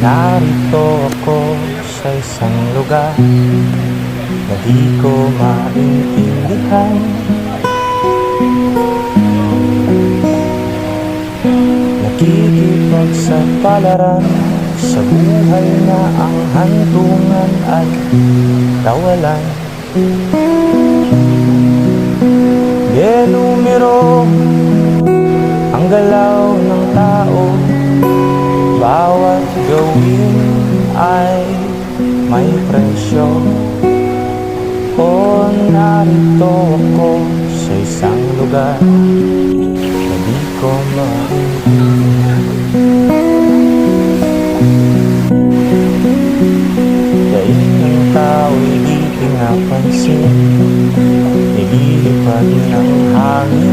Narito ako sa isang lugar na di ko maintindihan. Nakikipagsapalaran sa buhay na ang hantungan ay kawalan. De numero ang galaw ng tao, bawat gawin ay may presyo. O narito ako sa isang lugar na di ko maintindihan. Dahil ng tao'y di pinapansin, nililipad ng hangin